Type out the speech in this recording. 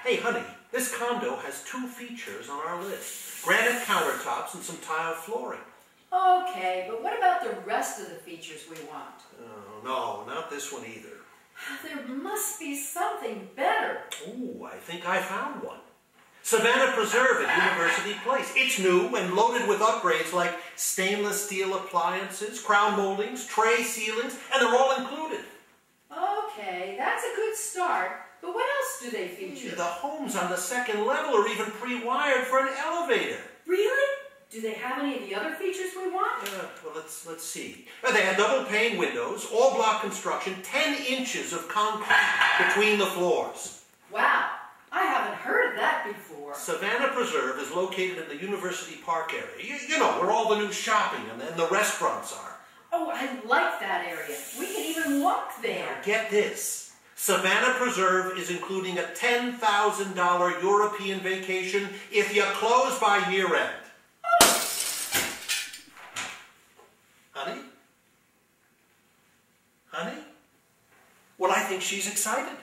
Hey, honey, this condo has 2 features on our list. Granite countertops and some tile flooring. Okay, but what about the rest of the features we want? Oh, no, not this one either. There must be something better. Ooh, I think I found one. Savannah Preserve at University Place. It's new and loaded with upgrades like stainless steel appliances, crown moldings, tray ceilings, and they're all included. Okay, that's a good start, but what else do they feature? The homes on the 2nd level are even pre-wired for an elevator. Really? Do they have any of the other features we want? Well, let's see. They have double pane windows, all block construction, 10 inches of concrete between the floors. Wow, I haven't heard of that before. Savannah Preserve is located in the University Park area. You know, where all the new shopping and the restaurants are. Oh, I like that area. We can even walk there. Now, get this. Savannah Preserve is including a $10,000 European vacation if you close by year end. Honey? Honey? Well, I think she's excited.